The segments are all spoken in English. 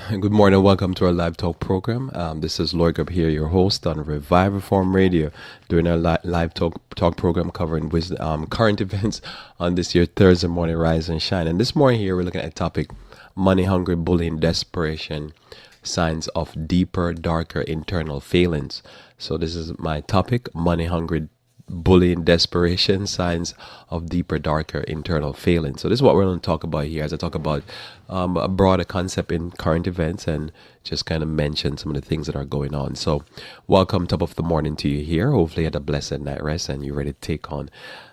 Good morning. Welcome to our live talk program. This is Lloyd Grub here, your host on Revive Reform Radio, doing our live talk program covering current events on this year Thursday morning, Rise and Shine. And this morning here, we're looking at a topic: money hungry, bullying, desperation, signs of deeper, darker internal failings. So this is my topic: money hungry, bullying, desperation, signs of deeper, darker internal failing. So this is what we're going to talk about here as I talk about a broader concept in current events and just kind of mention some of the things that are going on. So welcome top of the morning to you here. Hopefully you had a blessed night rest and you're ready to take on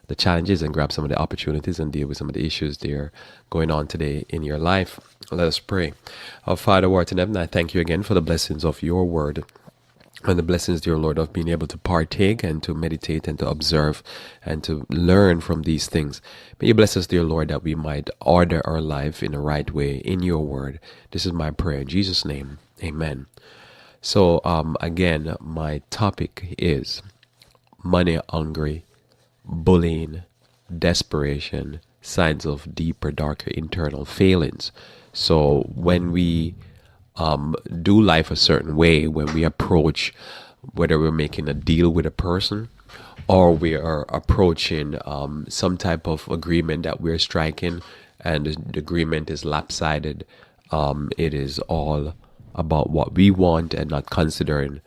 the challenges and grab some of the opportunities and deal with some of the issues that are going on today in your life. Let us pray. Our Father who art in heaven, I thank you again for the blessings of your word and the blessings, dear Lord, of being able to partake and to meditate and to observe and to learn from these things. May you bless us, dear Lord, that we might order our life in the right way in your word. This is my prayer in Jesus' name. Amen. So, again, my topic is money hungry, bullying, desperation, signs of deeper, darker internal failings. So when we do life a certain way, when we approach, whether we're making a deal with a person or we are approaching some type of agreement that we're striking and the agreement is lopsided, it is all about what we want and not considering,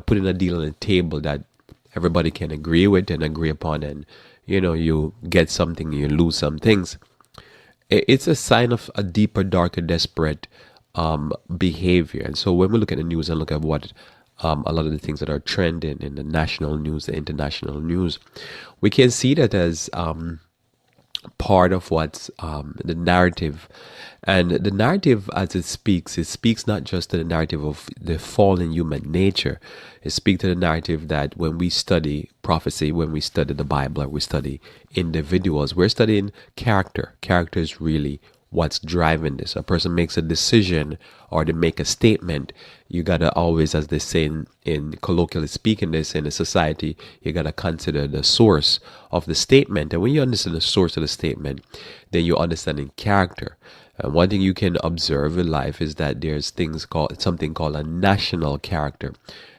putting a deal on the table that everybody can agree with and agree upon, and you get something, you lose some things. It's a sign of a deeper, darker, desperate behavior. And so when we look at the news and look at what a lot of the things that are trending in the national news, the international news, we can see that as part of what's the narrative. And the narrative, as it speaks not just to the narrative of the fallen human nature. It speaks to the narrative that when we study prophecy, when we study the Bible, or we study individuals, we're studying character. Character is really what's driving this. A person makes a decision or they make a statement, you gotta always, as they say in colloquially speaking this in a society, you gotta consider the source of the statement. And when you understand the source of the statement, then you understand in character. And one thing you can observe in life is that there's something called a national character.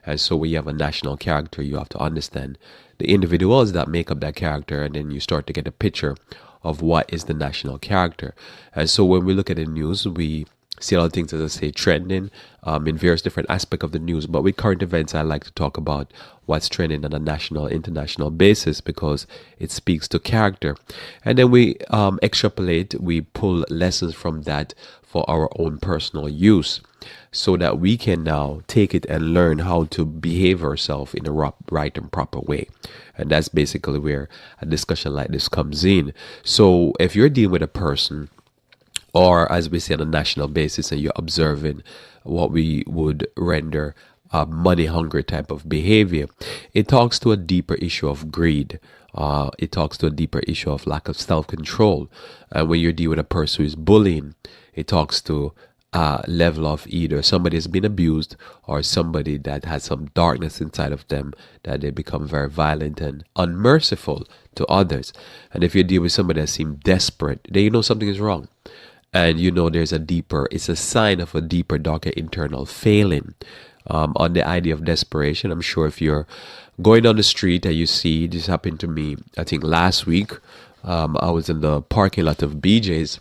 And so when you have a national character, you have to understand the individuals that make up that character, and then you start to get a picture of what is the national character. And so when we look at the news, we see a lot of things, as I say, trending in various different aspects of the news. But with current events, I like to talk about what's trending on a national, international basis because it speaks to character. And then we extrapolate, we pull lessons from that for our own personal use so that we can now take it and learn how to behave ourselves in a right and proper way. And that's basically where a discussion like this comes in. So if you're dealing with a person, or as we say on a national basis, and you're observing what we would render a money hungry type of behavior, it talks to a deeper issue of greed. It talks to a deeper issue of lack of self-control. And when you're dealing with a person who is bullying, it talks to level of either somebody has been abused or somebody that has some darkness inside of them, that they become very violent and unmerciful to others. And if you deal with somebody that seems desperate, then you know something is wrong. And it's a sign of a deeper, darker internal failing. On the idea of desperation, I'm sure if you're going down the street and you see, this happened to me, I think last week, I was in the parking lot of BJ's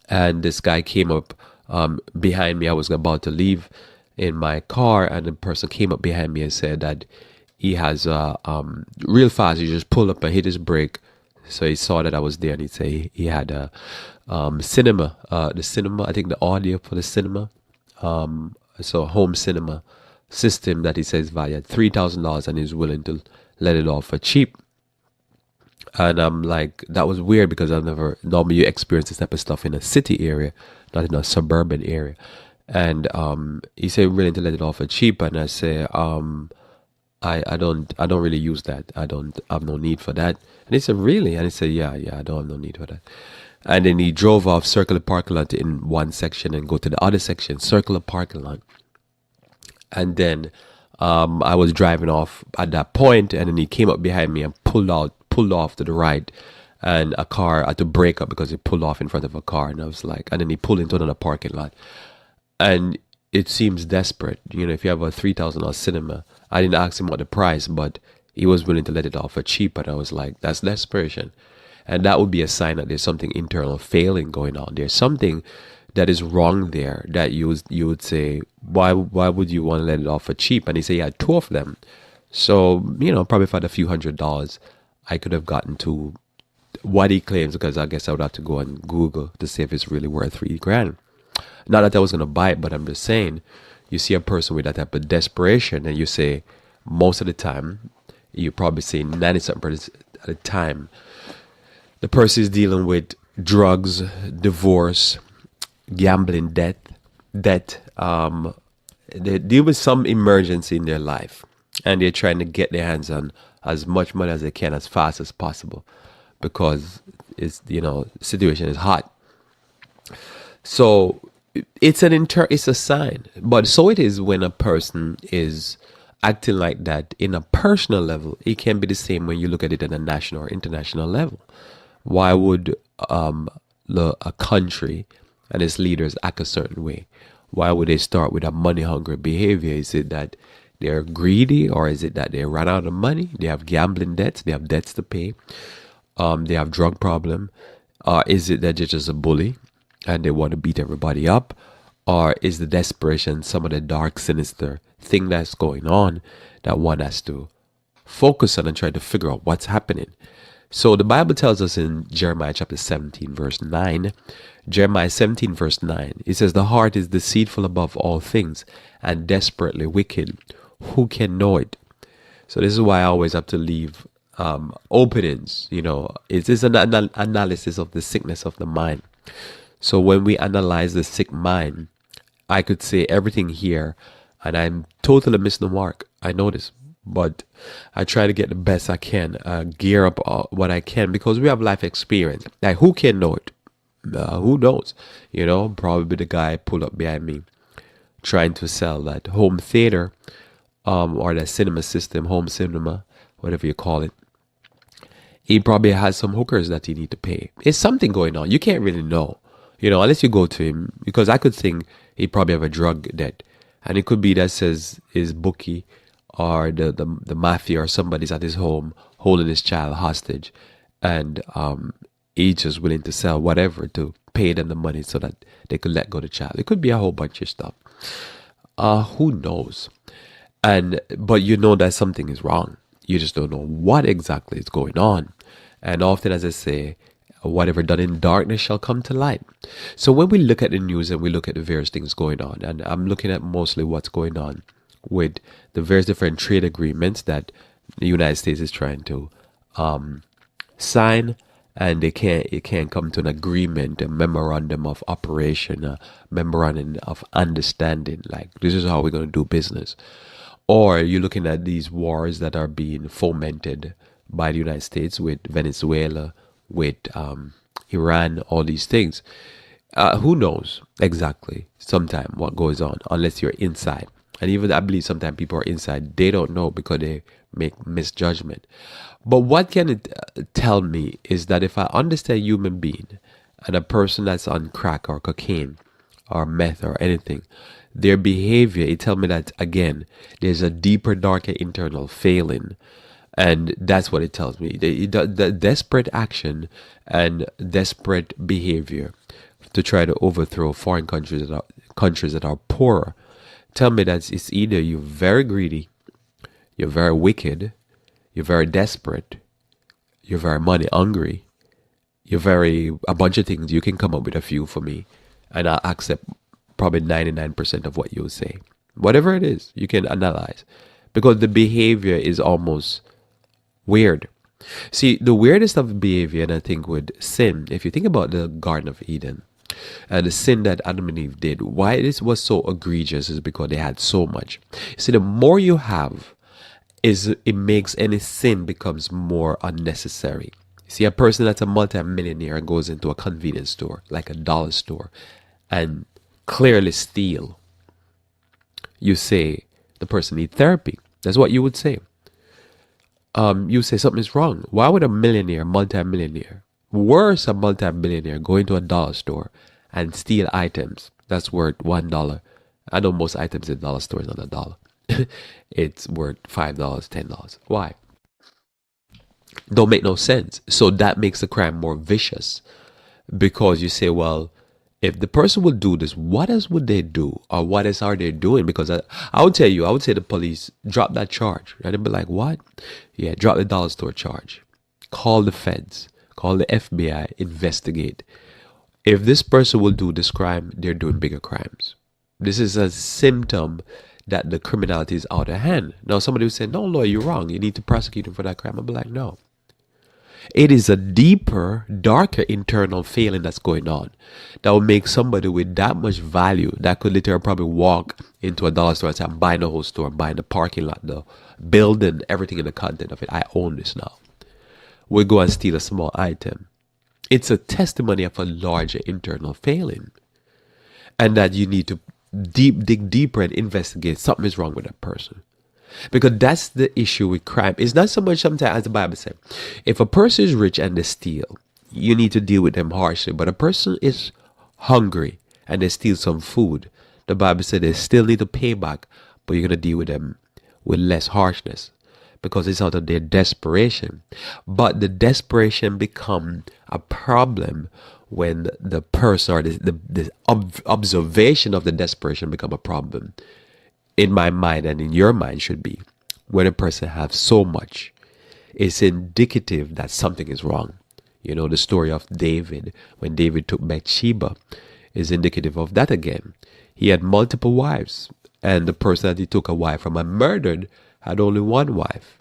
and this guy came up behind me. I was about to leave in my car, and the person came up behind me and said that he has real fast. He just pulled up and hit his brake. So he saw that I was there, and he said he had a cinema, I think the audio for the cinema, so home cinema system that he says valued $3,000, and he's willing to let it off for cheap. And I'm like, that was weird because I've never normally you experience this type of stuff in a city area, not in a suburban area. And he said willing to let it off for cheap, and I say, I don't really use that. I don't have no need for that. And he said, really? And he said, yeah, I don't have no need for that. And then he drove off, circle the parking lot in one section and go to the other section, circle the parking lot. And then I was driving off at that point, and then he came up behind me and pulled off to the right, and a car had to brake up because he pulled off in front of a car. And I was like, and then he pulled into another parking lot. and it seems desperate. You know, if you have a $3,000 cinema, I didn't ask him what the price, but he was willing to let it off for cheap, and I was like, that's desperation. And that would be a sign that there's something internal failing going on. There's something that is wrong there, that you would say, why would you want to let it off for cheap? And he said he had two of them. So, you know, probably for a few $100s, I could have gotten to what he claims, because I guess I would have to go and Google to see if it's really worth 3 grand. Not that I was going to buy it, but I'm just saying, you see a person with that type of desperation, and you say, most of the time, you probably say 90 something at the time, the person is dealing with drugs, divorce, gambling, debt. They deal with some emergency in their life, and they're trying to get their hands on as much money as they can as fast as possible, because the situation is hot. So it's a sign. But so it is when a person is acting like that in a personal level. It can be the same when you look at it at a national or international level. Why would a country and its leaders act a certain way? Why would they start with a money hungry behavior? Is it that they're greedy, or is it that they run out of money? They have gambling debts, they have debts to pay, they have drug problem. Is it that they're just a bully and they want to beat everybody up? Or is the desperation some of the dark, sinister thing that's going on that one has to focus on and try to figure out what's happening? So the Bible tells us in Jeremiah chapter 17, verse 9, Jeremiah 17, verse 9, it says, the heart is deceitful above all things and desperately wicked. Who can know it? So this is why I always have to leave openings. You know, it is an analysis of the sickness of the mind. So when we analyze the sick mind, I could say everything here, and I'm totally missing the mark. I know this, but I try to get the best I can, gear up what I can, because we have life experience. Like, who can know it? Who knows? You know, probably the guy pulled up behind me trying to sell that home theater, or that cinema system, home cinema, whatever you call it. He probably has some hookers that he need to pay. It's something going on. You can't really know, you know, unless you go to him, because I could think he probably have a drug debt, and it could be that says his bookie or the mafia or somebody's at his home holding his child hostage, and he's just willing to sell whatever to pay them the money so that they could let go of the child. It could be a whole bunch of stuff. Who knows? But you know that something is wrong. You just don't know what exactly is going on. And often, as I say, whatever done in darkness shall come to light. So when we look at the news and we look at the various things going on, and I'm looking at mostly what's going on with the various different trade agreements that the United States is trying to sign, and it can't come to an agreement, a memorandum of operation, a memorandum of understanding, like this is how we're going to do business. Or you're looking at these wars that are being fomented by the United States with Venezuela, with Iran, all these things. Who knows exactly sometimes what goes on unless you're inside. And even I believe sometimes people are inside, they don't know because they make misjudgment. But what can it tell me is that if I understand human being and a person that's on crack or cocaine or meth or anything, their behavior, it tells me that, again, there's a deeper, darker internal failing. And that's what it tells me. The desperate action and desperate behavior to try to overthrow foreign countries that are poorer tell me that it's either you're very greedy, you're very wicked, you're very desperate, you're very money hungry, you're very a bunch of things. You can come up with a few for me, and I'll accept probably 99% of what you say. Whatever it is, you can analyze, because the behavior is almost weird. See, the weirdest of behavior, and I think with sin, if you think about the Garden of Eden and the sin that Adam and Eve did, why this was so egregious is because they had so much. See, the more you have, it makes any sin becomes more unnecessary. See, a person that's a multi-millionaire and goes into a convenience store, like a dollar store, and clearly steal, you say the person need therapy. That's what you would say. You say something is wrong. Why would a millionaire, multi-millionaire, worse, a multi-billionaire, go into a dollar store and steal items that's worth $1. I know most items in dollar stores are not a dollar. It's worth $5, $10. Why? Don't make no sense. So that makes the crime more vicious, because you say, well, if the person would do this, what else would they do, or what else are they doing? Because I would tell you, I would say the police drop that charge, and they'd be like, what? Yeah, drop the dollar store charge. Call the feds, call the FBI, investigate. If this person will do this crime, they're doing bigger crimes. This is a symptom that the criminality is out of hand. Now, somebody would say, no, lawyer, you're wrong. You need to prosecute him for that crime. I'll be like, no. It is a deeper, darker internal failing that's going on that will make somebody with that much value that could literally probably walk into a dollar store and say, I'm buying the whole store, I'm buying the parking lot, the building, everything in the content of it. I own this now. We'll go and steal a small item. It's a testimony of a larger internal failing, and that you need to dig deeper and investigate something is wrong with that person. Because that's the issue with crime. It's not so much sometimes, as the Bible said, if a person is rich and they steal, you need to deal with them harshly. But a person is hungry and they steal some food, the Bible said they still need to pay back, but you're going to deal with them with less harshness, because it's out of their desperation. But the desperation become a problem when the person, or the observation of the desperation become a problem. In my mind and in your mind should be, when a person has so much, it's indicative that something is wrong. You know, the story of David, when David took Bathsheba, is indicative of that again. He had multiple wives, and the person that he took a wife from and murdered had only one wife.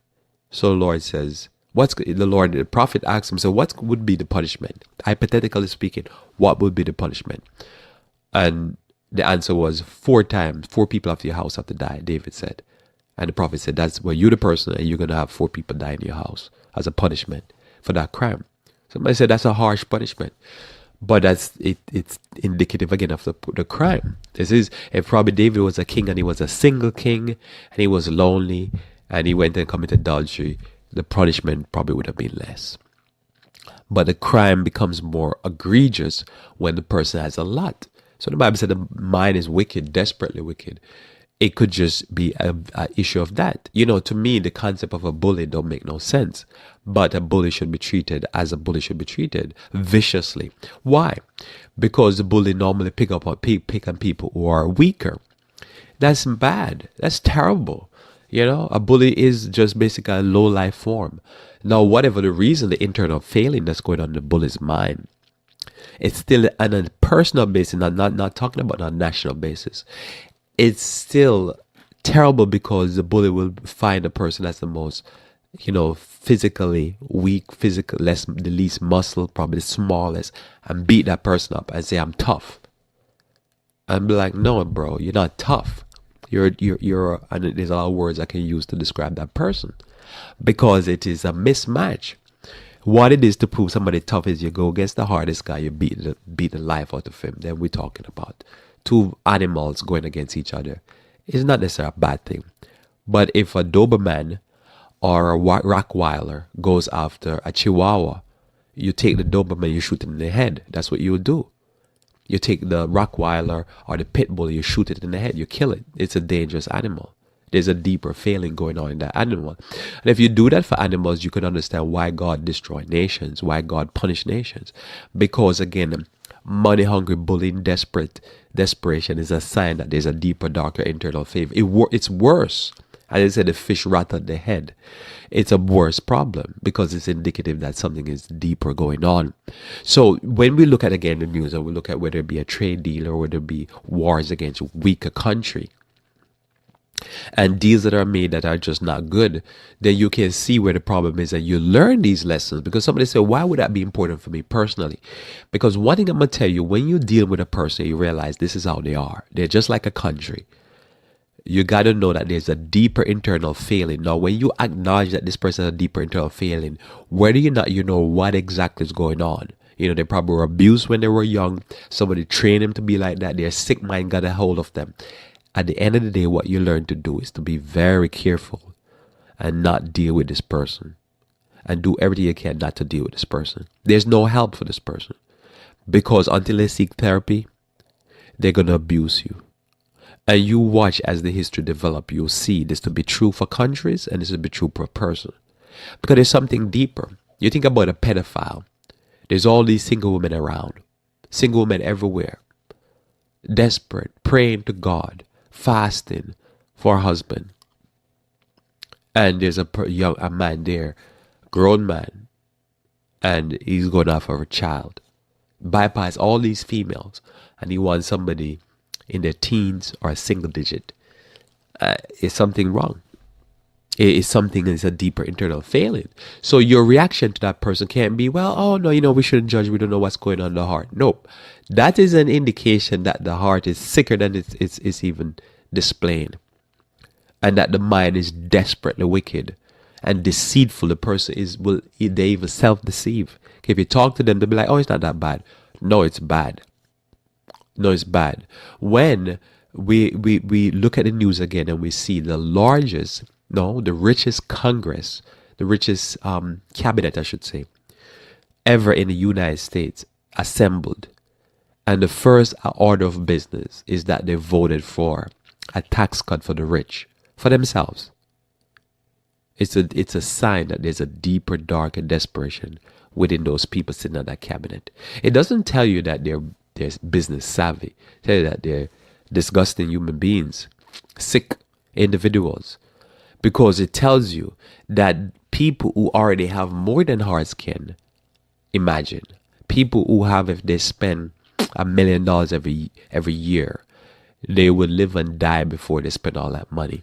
So the Lord says, the prophet asked him, so what would be the punishment? Hypothetically speaking, what would be the punishment? And the answer was 4 times, 4 people of your house have to die, David said. And the prophet said, that's you're the person, and you're going to have 4 people die in your house as a punishment for that crime. Somebody said that's a harsh punishment. But it's indicative again of the crime. This is, if probably David was a king and he was a single king and he was lonely and he went and committed adultery, the punishment probably would have been less. But the crime becomes more egregious when the person has a lot. So the Bible said the mind is wicked, desperately wicked. It could just be an issue of that. You know, to me, the concept of a bully don't make no sense. But a bully should be treated as a bully should be treated, viciously. Why? Because the bully normally pick on people who are weaker. That's bad. That's terrible. You know, a bully is just basically a low life form. Now, whatever the reason, the internal failing that's going on in the bully's mind, it's still on a personal basis, not talking about on a national basis. It's still terrible because the bully will find a person that's the most, physically weak, the least muscle, probably the smallest, and beat that person up and say, I'm tough. And be like, no, bro, you're not tough. You're, and there's a lot of words I can use to describe that person, because it is a mismatch. What it is to prove somebody tough is you go against the hardest guy, you beat the life out of him. Then we're talking about 2 animals going against each other. It's not necessarily a bad thing. But if a Doberman or a Rottweiler goes after a Chihuahua, you take the Doberman, you shoot it in the head. That's what you would do. You take the Rottweiler or the Pit Bull, you shoot it in the head, you kill it. It's a dangerous animal. There's a deeper failing going on in that animal. And if you do that for animals, you can understand why God destroyed nations, why God punished nations. Because again, money-hungry, bullying, desperation is a sign that there's a deeper, darker internal failing. It's worse. As I said, the fish rattled the head. It's a worse problem because it's indicative that something is deeper going on. So when we look at, again, the news, and we look at whether it be a trade deal or whether it be wars against weaker country, and deals that are made that are just not good, then you can see where the problem is, and you learn these lessons. Because somebody said, why would that be important for me personally? Because one thing I'm going to tell you, when you deal with a person, you realize this is how they are. They're just like a country. You got to know that there's a deeper internal failing. Now, when you acknowledge that this person has a deeper internal failing, whether or not you know what exactly is going on, they probably were abused when they were young. Somebody trained them to be like that. Their sick mind got a hold of them. At the end of the day, what you learn to do is to be very careful and not deal with this person, and do everything you can not to deal with this person. There's no help for this person, because until they seek therapy, they're going to abuse you. And you watch as the history develop, you'll see this to be true for countries and this to be true per person. Because there's something deeper. You think about a pedophile. There's all these single women around. Single women everywhere. Desperate, praying to God, fasting for a husband. And there's a man there, grown man, and he's going after a child. Bypass all these females, and he wants somebody in their teens or a single digit. Is something wrong? It's something that's a deeper internal failing. So your reaction to that person can't be, well, oh no, we shouldn't judge. We don't know what's going on in the heart. Nope. That is an indication that the heart is sicker than it's even displaying. And that the mind is desperately wicked and deceitful. The person they even self-deceive. Okay, if you talk to them, they'll be like, oh, it's not that bad. No, it's bad. No, it's bad. When we look at the news again and we see the richest Congress, the richest cabinet, I should say, ever in the United States assembled. And the first order of business is that they voted for a tax cut for the rich, for themselves. It's a sign that there's a deeper, darker desperation within those people sitting at that cabinet. It doesn't tell you that they're business savvy. It tells you that they're disgusting human beings, sick individuals. Because it tells you that people who already have more than hearts can imagine. People who have, if they spend $1 million every year, they would live and die before they spend all that money.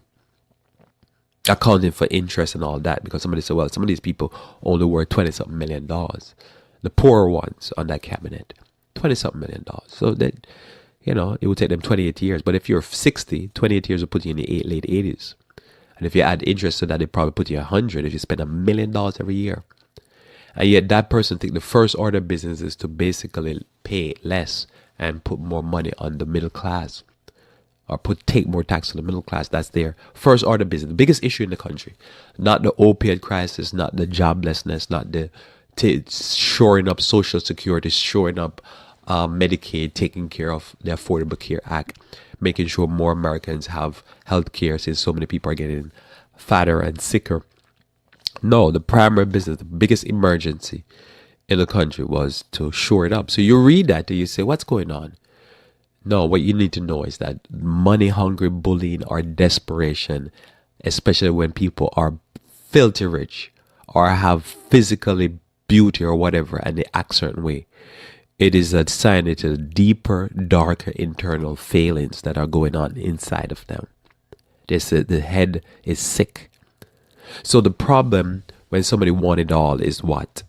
Accounting for interest and all that, because somebody said, well, some of these people only worth $20-something million. The poorer ones on that cabinet, $20-something million. So that, it would take them 28 years. But if you're 60, 28 years will put you in the late 80s. And if you add interest to that, it probably put you 100 if you spend $1 million every year. And yet that person think the first order of business is to basically pay less and put more money on the middle class. Or take more tax on the middle class. That's their first order business. The biggest issue in the country. Not the opioid crisis, not the joblessness, not the shoring up Social Security, shoring up Medicaid, taking care of the Affordable Care Act, making sure more Americans have health care since so many people are getting fatter and sicker. No, the primary business, the biggest emergency in the country was to shore it up. So you read that and you say, what's going on? No, what you need to know is that money-hungry bullying or desperation, especially when people are filthy rich or have physically beauty or whatever and they act a certain way, it is a sign it's a deeper, darker internal failings that are going on inside of them. The head is sick. So the problem when somebody wants it all is what?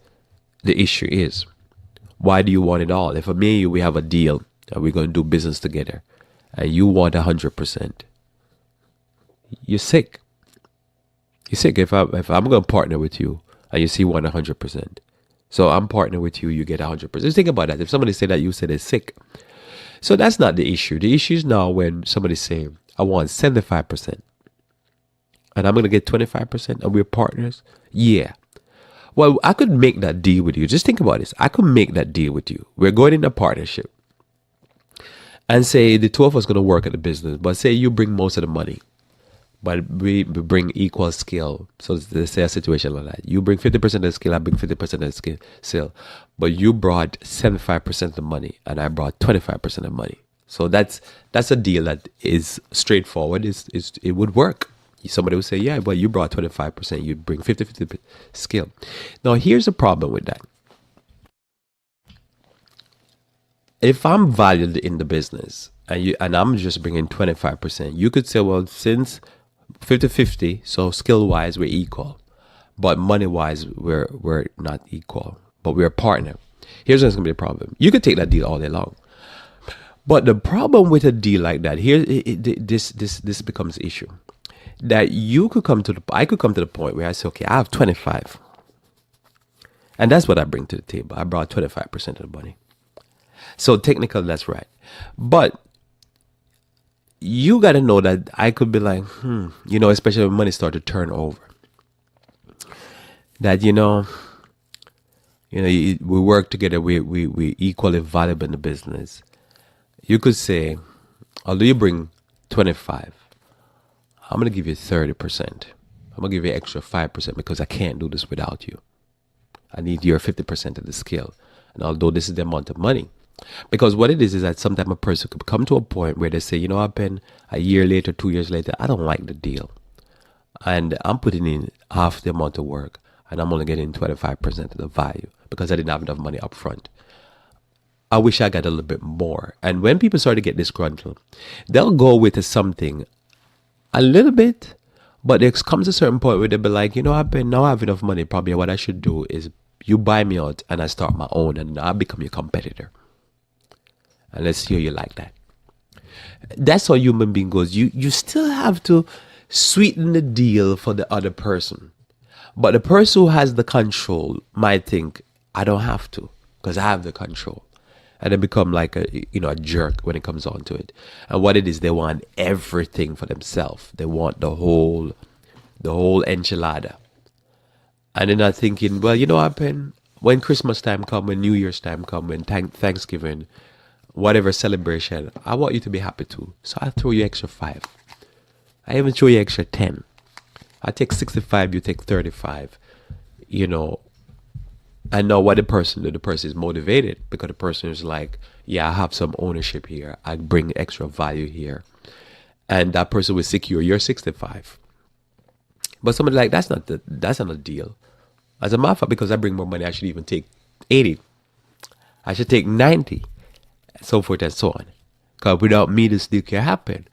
The issue is, why do you want it all? If me and you, we have a deal, and we're going to do business together, and you want 100%, you're sick. You're sick. If I'm going to partner with you, and you see 100%, so I'm partnering with you, you get 100%. Just think about that. If somebody say that, you say they're sick. So that's not the issue. The issue is now when somebody say, I want 75%, and I'm going to get 25%, and we're partners. Yeah. Well, I could make that deal with you. Just think about this. I could make that deal with you. We're going in a partnership. And say the two of us going to work at the business, but say you bring most of the money, but we bring equal skill. So let's say a situation like that. You bring 50% of the skill, I bring 50% of the skill, but you brought 75% of the money, and I brought 25% of the money. So that's a deal that is straightforward. It would work. Somebody would say, yeah, but you brought 25%, you bring 50% skill. Now here's the problem with that. If I'm valued in the business and I'm just bringing 25%, you could say, well, since 50-50, so skill-wise we're equal, but money-wise we're not equal, but we're a partner. Here's what's going to be the problem. You could take that deal all day long, but the problem with a deal like that, this becomes the issue. That I could come to the point where I say, okay, I have 25, and that's what I bring to the table. I brought 25% of the money. So technically, that's right. But you got to know that I could be like, especially when money starts to turn over. That, we work together. We equally valuable in the business. You could say, although you bring 25, I'm going to give you 30%. I'm going to give you extra 5% because I can't do this without you. I need your 50% of the skill. And although this is the amount of money, because what it is that sometimes a person could come to a point where they say, you know, I've been a year later, 2 years later, I don't like the deal. And I'm putting in half the amount of work and I'm only getting 25% of the value because I didn't have enough money up front. I wish I got a little bit more. And when people start to get disgruntled, they'll go with something a little bit, but there comes a certain point where they'll be like, you know, now I have enough money. Probably what I should do is you buy me out and I start my own and I become your competitor. And let's see how you like that. That's how human being goes. You still have to sweeten the deal for the other person. But the person who has the control might think, I don't have to because I have the control. And they become like a jerk when it comes on to it. And what it is, they want everything for themselves. They want the whole enchilada. And they're not thinking, well, you know what, when Christmas time come, when New Year's time come, when Thanksgiving, whatever celebration, I want you to be happy too. So I throw you extra 5. I even throw you extra 10. I take 65, you take 35. You know, I know what the person is motivated because the person is like, yeah, I have some ownership here. I bring extra value here. And that person will secure your 65. But somebody like, that's not a deal. As a matter of fact, because I bring more money, I should even take 80. I should take 90. So forth and so on. Because without me, this deal can't happen.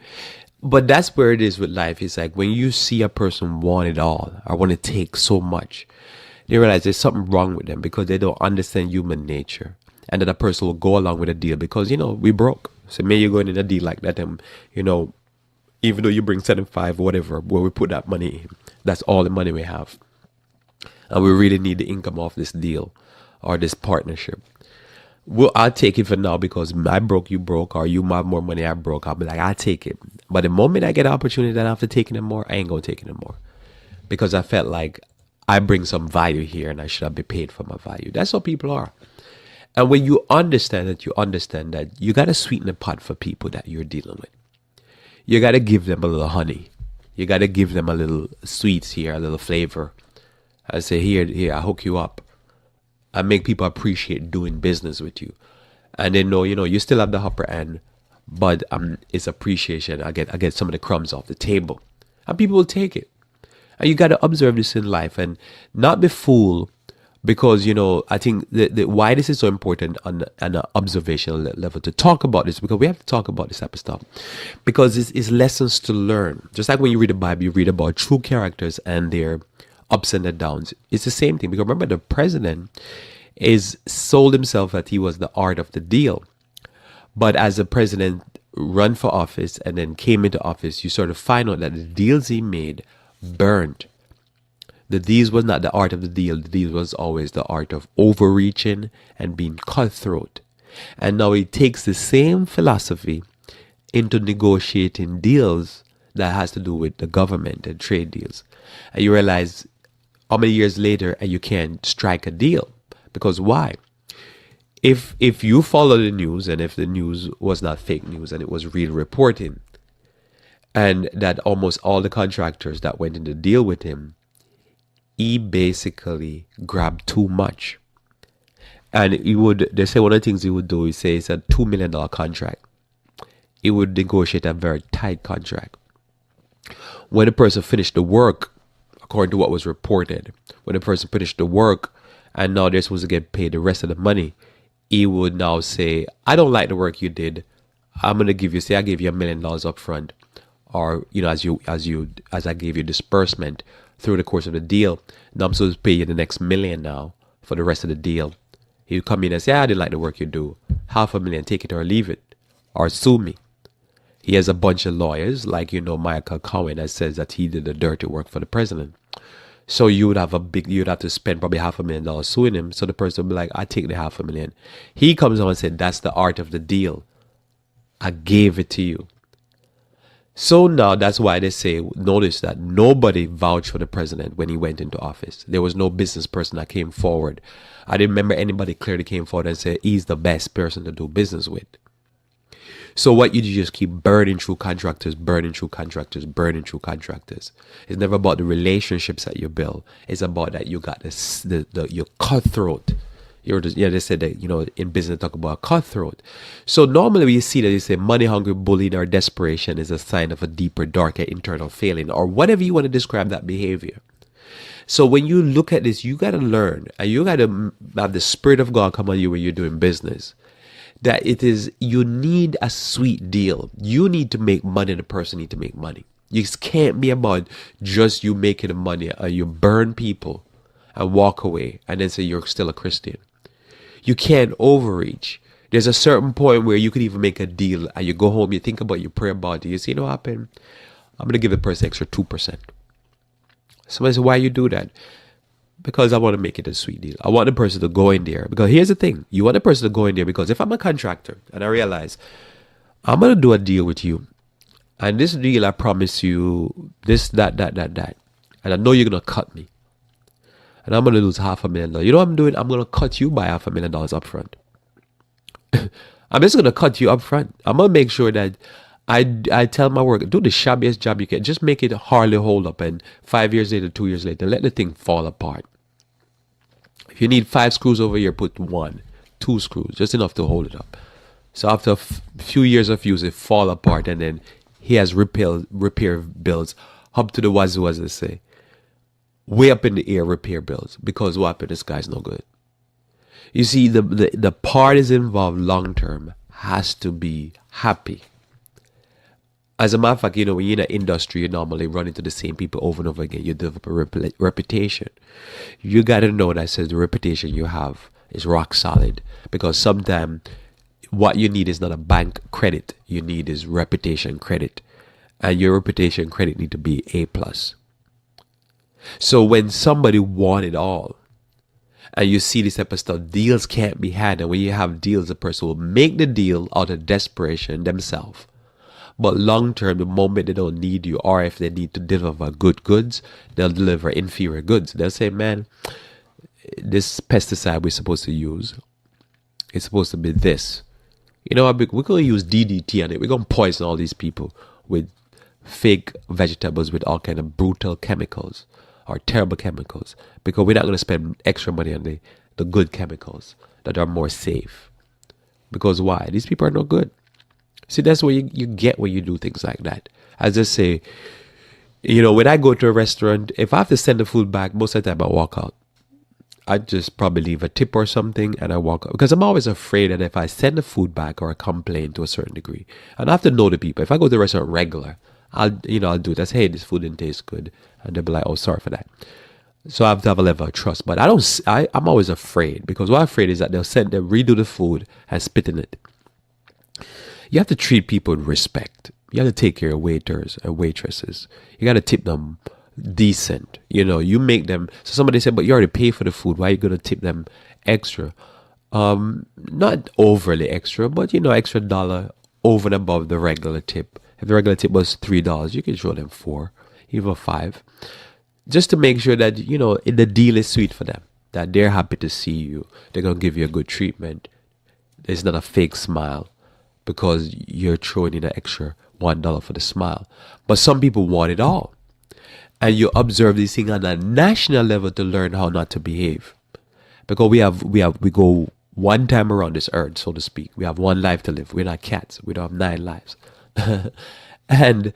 But that's where it is with life. It's like when you see a person want it all or want to take so much, they realize there's something wrong with them because they don't understand human nature. And that a person will go along with a deal because, you know, we broke. So maybe you're going in a deal like that and, you know, even though you bring 75 or whatever, where we put that money in, that's all the money we have. And we really need the income off this deal or this partnership. Well, I'll take it for now because I broke, you broke, or you have more money, I broke. I'll be like, I'll take it. But the moment I get an opportunity that I have to take it more, I ain't going to take it anymore. Because I felt like I bring some value here and I should have been paid for my value. That's how people are. And when you understand that, you got to sweeten the pot for people that you're dealing with. You got to give them a little honey. You got to give them a little sweets here, a little flavor. I say, here, I hook you up. I make people appreciate doing business with you. And they know, you know, you still have the upper end, but it's appreciation. I get some of the crumbs off the table. And people will take it. And you got to observe this in life and not be fooled because, you know, I think why this is so important on an observational level to talk about this, because we have to talk about this type of stuff. Because it's lessons to learn. Just like when you read the Bible, you read about true characters and their ups and their downs. It's the same thing. Because remember, the president is sold himself that he was the art of the deal. But as the president run for office and then came into office, you sort of find out that the deals he made burned. The deals was not the art of the deal. The deal was always the art of overreaching and being cutthroat. And now he takes the same philosophy into negotiating deals that has to do with the government and trade deals. And you realize how many years later and you can't strike a deal. Because why? If you follow the news and if the news was not fake news and it was real reporting, and that almost all the contractors that went in to deal with him, he basically grabbed too much. And they say one of the things he would do, he says it's a $2 million contract. He would negotiate a very tight contract. When the person finished the work, according to what was reported, when the person finished the work and now they're supposed to get paid the rest of the money, he would now say, I don't like the work you did. I'm going to give you, say I gave you $1 million up front. Or, you know, as I gave you disbursement through the course of the deal, now I'm supposed to pay you the next $1 million now for the rest of the deal. He would come in and say, I didn't like the work you do. $500,000, take it or leave it. Or sue me. He has a bunch of lawyers, like, you know, Michael Cohen, that says that he did the dirty work for the president. So you'd have to spend probably $500,000 suing him. So the person would be like, I take the $500,000. He comes on and said, that's the art of the deal. I gave it to you. So now that's why they say, notice that nobody vouched for the president when he went into office. There was no business person that came forward. I didn't remember anybody clearly came forward and said he's the best person to do business with. So what you do, you just keep burning through contractors, burning through contractors, burning through contractors. It's never about the relationships that you build. It's about that you got your cutthroat. They said that, in business, talk about cutthroat. So normally when you see that, you say money hungry, bullying, or desperation is a sign of a deeper, darker internal failing, or whatever you want to describe that behavior. So when you look at this, you got to learn, and you got to have the Spirit of God come on you when you're doing business. That you need a sweet deal. You need to make money. The person need to make money. It can't be about just you making the money and you burn people and walk away and then say you're still a Christian. You can't overreach. There's a certain point where you could even make a deal and you go home, you think about your prayer body. You see what happened? I'm going to give the person extra 2%. Somebody said, why you do that? Because I want to make it a sweet deal. I want the person to go in there. Because here's the thing. You want the person to go in there because if I'm a contractor and I realize I'm going to do a deal with you. And this deal, I promise you this, that. And I know you're going to cut me. And I'm going to lose $500,000. You know what I'm doing? I'm going to cut you by $500,000 up front. I'm just going to cut you up front. I'm going to make sure that I tell my work, do the shabbiest job you can. Just make it hardly hold up. And 5 years later, 2 years later, let the thing fall apart. If you need 5 screws over here, put 1, 2 screws, just enough to hold it up. So after a few years of use, it fall apart. And then he has repair bills up to the wazoo, as they say. Way up in the air, repair bills. Because what happened? This guy's no good. You see, the parties involved long term has to be happy. As a matter of fact, when you're in an industry, you normally run into the same people over and over again. You develop a reputation. You got to know that says the reputation you have is rock solid. Because sometimes what you need is not a bank credit. You need is reputation credit. And your reputation credit need to be A+. So when somebody want it all, and you see this type of stuff, deals can't be had. And when you have deals, the person will make the deal out of desperation themselves. But long term, the moment they don't need you, or if they need to deliver good goods, they'll deliver inferior goods. They'll say, man, this pesticide we're supposed to use, it's supposed to be this. We're going to use DDT on it. We're going to poison all these people with fake vegetables with all kind of brutal chemicals or terrible chemicals, because we're not going to spend extra money on the good chemicals that are more safe. Because why? These people are no good. See, that's what you get when you do things like that. As I say, when I go to a restaurant, if I have to send the food back, most of the time I walk out. I just probably leave a tip or something and I walk out. Because I'm always afraid that if I send the food back or a complaint to a certain degree, and I have to know the people. If I go to the restaurant regular, I'll do that. Hey, this food didn't taste good. And they'll be like, oh, sorry for that. So I have to have a level of trust. But I'm always afraid, because what I'm afraid is that they'll redo the food and spit in it. You have to treat people with respect. You have to take care of waiters and waitresses. You got to tip them decent. You make them. So somebody said, but you already pay for the food. Why are you going to tip them extra? Not overly extra, but extra $1 over and above the regular tip. If the regular tip was $3, you can show them 4, even 5. Just to make sure that, the deal is sweet for them. That they're happy to see you. They're going to give you a good treatment. It's not a fake smile, because you're throwing in an extra $1 for the smile. But some people want it all. And you observe this thing on a national level to learn how not to behave. Because we go one time around this earth, so to speak. We have one life to live. We're not cats. We don't have 9 lives. And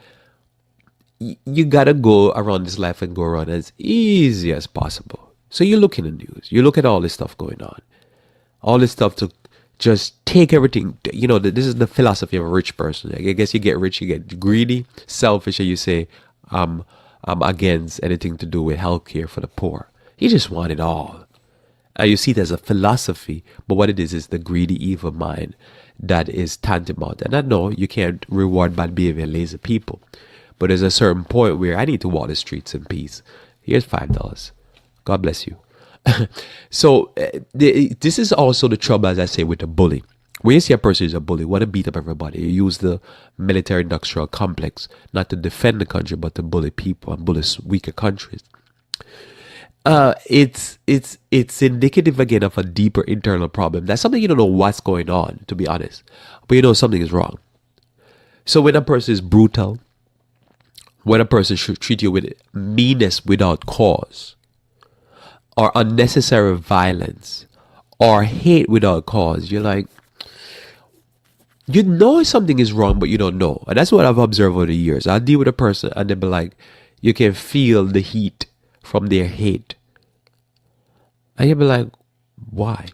you got to go around this life and go around as easy as possible. So you look in the news. You look at all this stuff going on. All this stuff to just take everything. This is the philosophy of a rich person. I guess you get rich, you get greedy, selfish, and you say, I'm against anything to do with healthcare for the poor. You just want it all. And you see it as a philosophy, but what it is the greedy, evil mind that is tantamount. And I know you can't reward bad behavior and lazy people, but there's a certain point where I need to walk the streets in peace. Here's $5. God bless you. So this is also the trouble, as I say, with the bully. When you see a person is a bully, want to beat up everybody, you use the military-industrial complex not to defend the country, but to bully people and bully weaker countries. It's indicative again of a deeper internal problem. That's something you don't know what's going on, to be honest, but you know something is wrong. So when a person is brutal, when a person should treat you with meanness without cause, or unnecessary violence, or hate without cause, you're like, you know something is wrong, but you don't know. And that's what I've observed over the years. I'll deal with a person and they'll be like, you can feel the heat from their hate. And you'll be like, why?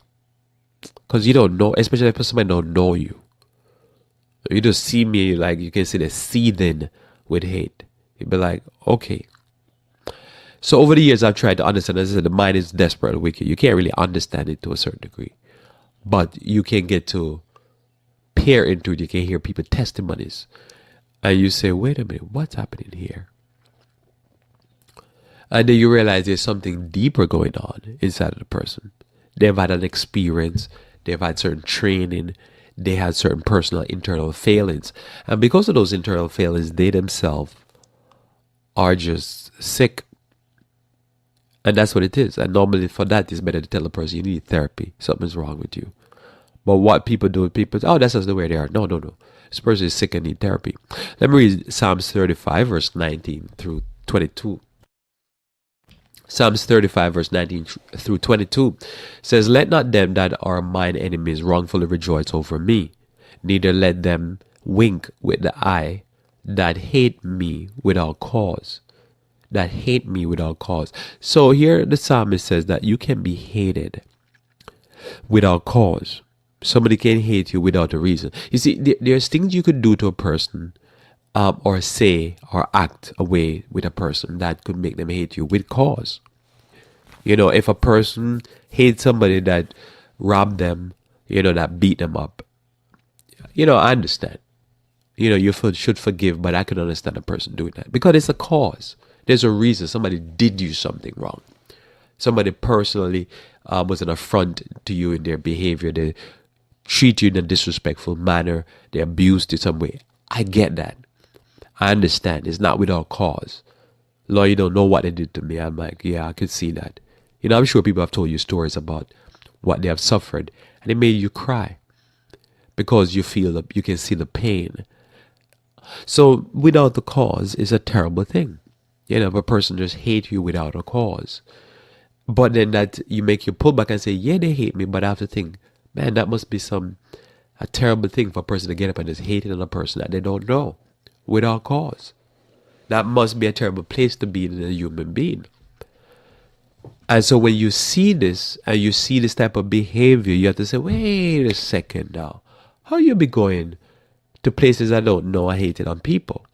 Because you don't know, especially if somebody don't know you. You just see me, like you can see the seething with hate. You'll be like, okay. So over the years, I've tried to understand, as I said, the mind is desperate and wicked. You can't really understand it to a certain degree. But you can get to peer into it. You can hear people's testimonies. And you say, wait a minute, what's happening here? And then you realize there's something deeper going on inside of the person. They've had an experience. They've had certain training. They had certain personal internal failings. And because of those internal failings, they themselves are just sick. And that's what it is. And normally for that, it's better to tell a person you need therapy. Something's wrong with you. But what people do, people say, oh, that's just the way they are. No. This person is sick and need therapy. Let me read Psalms 35, verse 19 through 22. Psalms 35, verse 19 through 22 says, let not them that are mine enemies wrongfully rejoice over me, neither let them wink with the eye that hate me without cause. That hate me without cause. So here the psalmist says that you can be hated without cause. Somebody can hate you without a reason. You see, there's things you could do to a person or say or act a way with a person that could make them hate you with cause. You know, if a person hates somebody that robbed them, that beat them up, I understand. You should forgive, but I can understand a person doing that because it's a cause. There's a reason. Somebody did you something wrong. Somebody personally was an affront to you in their behavior. They treat you in a disrespectful manner. They abused you some way. I get that. I understand. It's not without cause. Lord, you don't know what they did to me. I'm like, yeah, I can see that. I'm sure people have told you stories about what they have suffered, and it made you cry because you can see the pain. So without the cause is a terrible thing. If a person just hates you without a cause. But then that you make you pull back and say, yeah, they hate me, but I have to think, man, that must be a terrible thing for a person to get up and just hate another person that they don't know without cause. That must be a terrible place to be in a human being. And so when you see this and you see this type of behavior, you have to say, wait a second now. How you be going to places I don't know I hate it on people?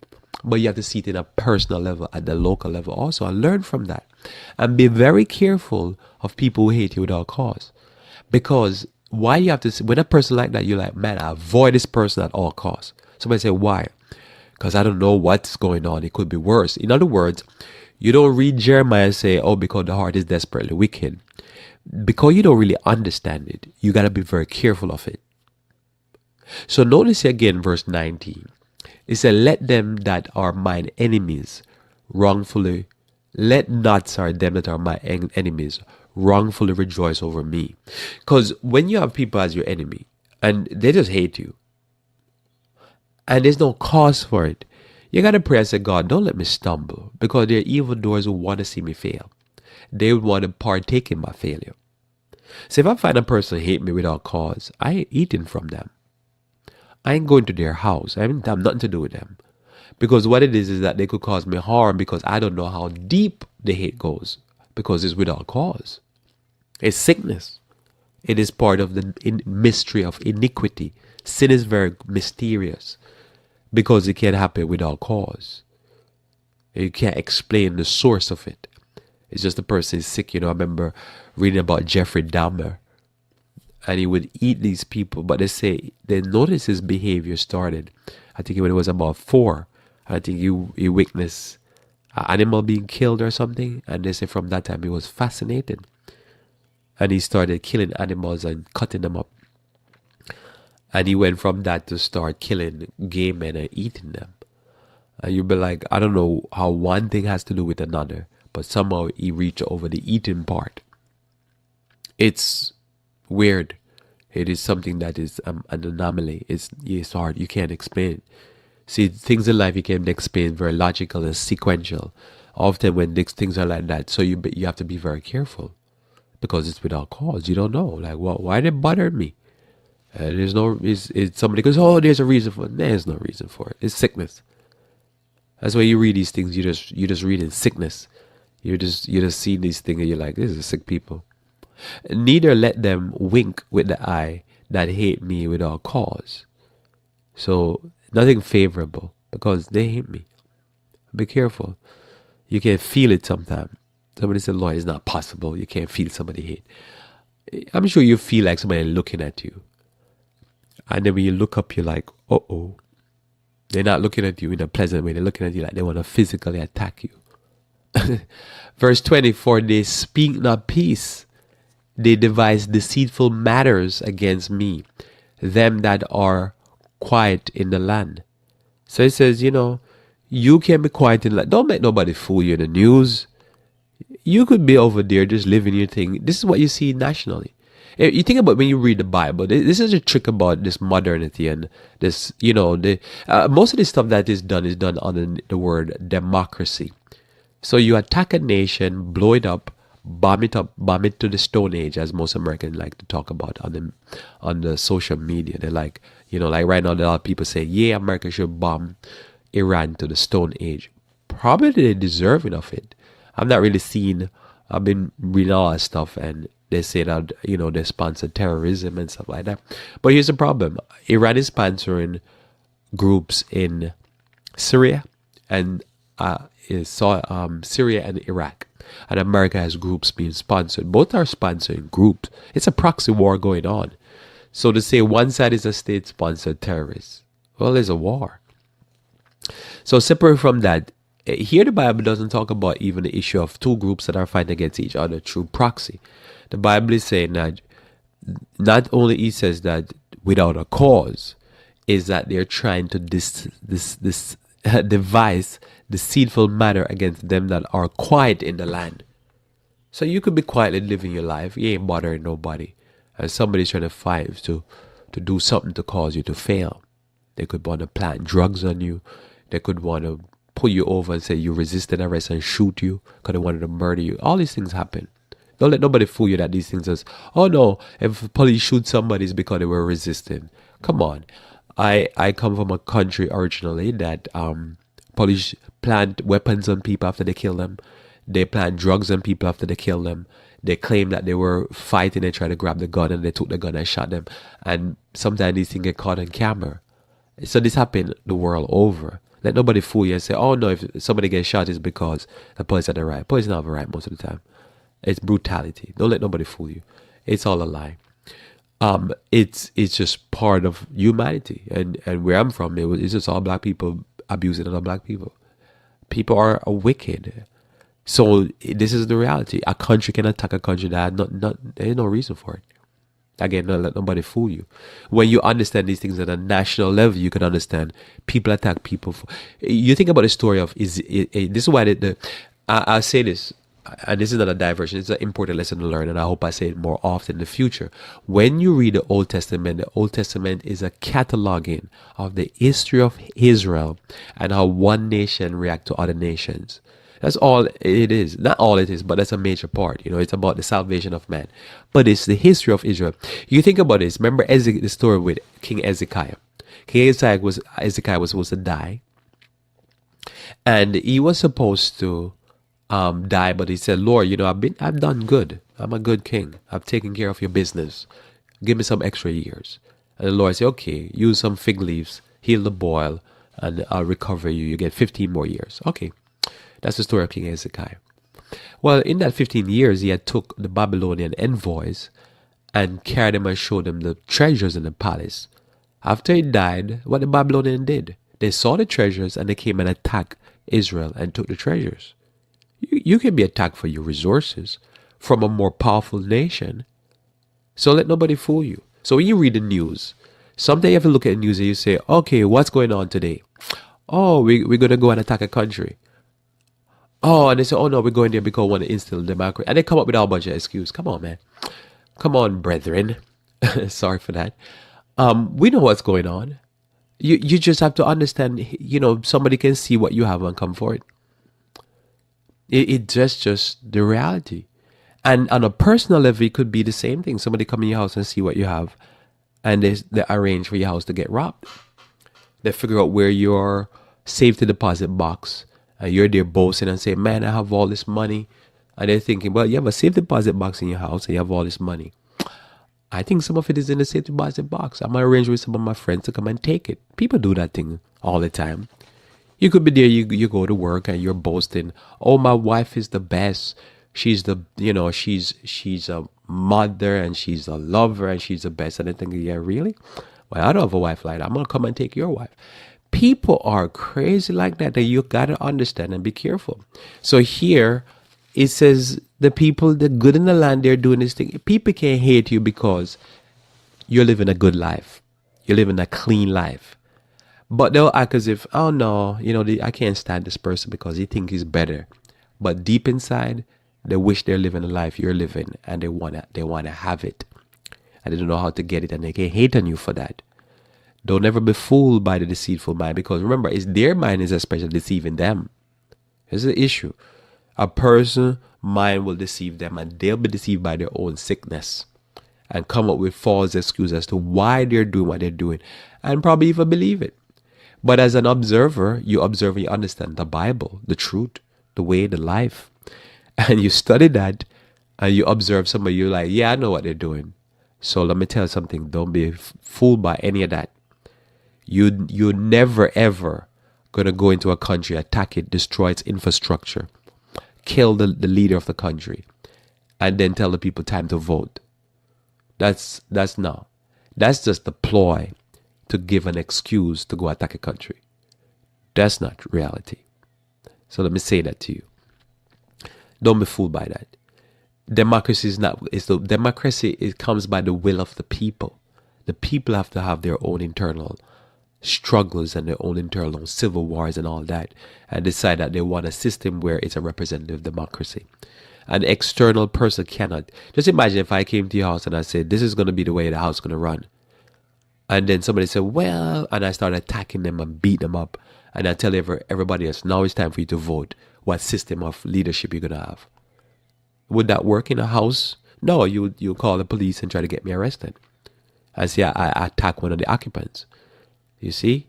But you have to see it in a personal level, at the local level also, and learn from that. And be very careful of people who hate you without cause. Because why you have to, when a person like that, you're like, man, I avoid this person at all costs. Somebody say, why? Because I don't know what's going on. It could be worse. In other words, you don't read Jeremiah and say, oh, because the heart is desperately wicked. Because you don't really understand it, you got to be very careful of it. So notice again, verse 19. It said, let them that are mine enemies wrongfully, them that are my enemies wrongfully rejoice over me. Because when you have people as your enemy and they just hate you and there's no cause for it, you got to pray and say, God, don't let me stumble, because there are evildoers who want to see me fail. They would want to partake in my failure. So if I find a person hate me without cause, I ain't eating from them. I ain't going to their house. I haven't have nothing to do with them. Because what it is that they could cause me harm because I don't know how deep the hate goes. Because it's without cause. It's sickness. It is part of the mystery of iniquity. Sin is very mysterious. Because it can't happen without cause. You can't explain the source of it. It's just the person is sick. I remember reading about Jeffrey Dahmer. And he would eat these people, but they noticed his behavior started, I think when he was about 4. I think he witnessed an animal being killed or something, and they say from that time he was fascinated. And he started killing animals and cutting them up. And he went from that to start killing game men and eating them. And you'd be like, I don't know how one thing has to do with another, but somehow he reached over the eating part. It's weird. It is something that is an anomaly. It's hard. You can't explain it. See, things in life you can explain very logical and sequential. Often when things are like that, so you have to be very careful because it's without cause. You don't know, like, well, why did it bother me? There's no. It's somebody goes, oh, there's a reason for it. There's no reason for it. It's sickness. That's why you read these things. You just read in sickness. You just see these things and you're like, this is sick people. Neither let them wink with the eye that hate me without cause. So nothing favorable because they hate me. Be careful. You can feel it sometimes. Somebody said, Lord, it's not possible. You can't feel somebody hate. I'm sure you feel like somebody looking at you. And then when you look up, you're like, uh-oh. They're not looking at you in a pleasant way. They're looking at you like they want to physically attack you. Verse 24, they speak not peace. They devise deceitful matters against me, them that are quiet in the land. So it says, you can be quiet in the land. Don't make nobody fool you in the news. You could be over there just living your thing. This is what you see nationally. You think about when you read the Bible, this is a trick about this modernity and this, most of the stuff that is done under the word democracy. So you attack a nation, blow it up, bomb it to the Stone Age, as most Americans like to talk about on the social media. They're like, like right now, there are people say, yeah, America should bomb Iran to the Stone Age. Probably they deserving of it. I'm not really seeing. I've been reading all that stuff, and they say that they sponsor terrorism and stuff like that. But here's the problem: Iran is sponsoring groups in Syria and Syria and Iraq, and America has groups being sponsored. Both are sponsoring groups. It's a proxy war going on. So to say one side is a state-sponsored terrorist, well, there's a war. So separate from that, here the Bible doesn't talk about even the issue of two groups that are fighting against each other through proxy. The Bible is saying that not only it says that without a cause, is that they're trying to devise deceitful matter against them that are quiet in the land. So you could be quietly living your life, you ain't bothering nobody, and somebody's trying to fight to do something to cause you to fail. They could want to plant drugs on you. They could want to pull you over and say you resisted arrest and shoot you because they wanted to murder you. All these things happen. Don't let nobody fool you that these things is, oh no, if police shoot somebody it's because they were resisting. Come on. I come from a country originally that police plant weapons on people after they kill them. They plant drugs on people after they kill them. They claim that they were fighting, they tried to grab the gun and they took the gun and shot them. And sometimes these things get caught on camera. So this happened the world over. Let nobody fool you and say, oh no, if somebody gets shot it's because the police had the right. Police don't have a right most of the time. It's brutality. Don't let nobody fool you. It's all a lie. It's just part of humanity. And where I'm from, it's just all black people abusing other black people. People are wicked. So this is the reality. A country can attack a country that there's no reason for it. Again, don't let nobody fool you. When you understand these things at a national level, you can understand people attack people. You think about the story of this is why I'll say this, and this is not a diversion. It's an important lesson to learn, and I hope I say it more often in the future. When you read the Old Testament is a cataloging of the history of Israel and how one nation react to other nations. That's all it is. Not all it is, but that's a major part. It's about the salvation of man. But it's the history of Israel. You think about this. Remember the story with King Hezekiah. King Hezekiah was supposed to die. And he was supposed to die, but he said, Lord, I've done good. I'm a good king. I've taken care of your business. Give me some extra years. And the Lord said, okay, use some fig leaves, heal the boil, and I'll recover you. You get 15 more years. Okay. That's the story of King Hezekiah. Well, in that 15 years, he had took the Babylonian envoys and carried them and showed them the treasures in the palace. After he died, what the Babylonians did, they saw the treasures and they came and attacked Israel and took the treasures. You can be attacked for your resources from a more powerful nation. So let nobody fool you. So when you read the news, sometimes you have to look at the news and you say, okay, what's going on today? Oh, we're going to go and attack a country. Oh, and they say, oh no, we're going there because we want to instill democracy. And they come up with a bunch of excuses. Come on, man. Come on, brethren. Sorry for that. We know what's going on. You just have to understand, somebody can see what you have and come for it. Just the reality. And on a personal level, it could be the same thing. Somebody come in your house and see what you have, and they arrange for your house to get robbed. They figure out where your safety deposit box, and you're there boasting and say, "Man, I have all this money." And they're thinking, "Well, you have a safe deposit box in your house, and you have all this money." I think some of it is in the safe deposit box. I'm gonna arrange with some of my friends to come and take it. People do that thing all the time. You could be there, you go to work and you're boasting, "Oh, my wife is the best. She's she's a mother and she's a lover and she's the best." And I think, yeah, really? Well, I don't have a wife like that. I'm gonna come and take your wife. People are crazy like that, and you gotta understand and be careful. So here it says the people, the good in the land, they're doing this thing. People can't hate you because you're living a good life. You're living a clean life. But they'll act as if, "Oh no, I can't stand this person because he thinks he's better." But deep inside, they wish they're living the life you're living, and they wanna have it. And they don't know how to get it, and they can hate on you for that. Don't ever be fooled by the deceitful mind, because remember, it's their mind is especially deceiving them. Here's the issue. A person's mind will deceive them, and they'll be deceived by their own sickness and come up with false excuses as to why they're doing what they're doing, and probably even believe it. But as an observer, you observe and you understand the Bible, the truth, the way, the life. And you study that, and you observe somebody, you're like, "Yeah, I know what they're doing." So let me tell you something. Don't be fooled by any of that. You're never, ever going to go into a country, attack it, destroy its infrastructure, kill the leader of the country, and then tell the people time to vote. That's no. That's just a ploy to give an excuse to go attack a country. That's not reality. So let me say that to you. Don't be fooled by that. Democracy is not. Democracy. It comes by the will of the people. The people have to have their own internal struggles and their own internal civil wars and all that, and decide that they want a system where it's a representative democracy. An external person cannot. Just imagine if I came to your house and I said, "This is going to be the way the house is going to run," and then somebody said, "Well," and I start attacking them and beat them up, and I tell everybody else, "Now it's time for you to vote. What system of leadership you're going to have?" Would that work in a house? No, you call the police and try to get me arrested. I say I attack one of the occupants. You see?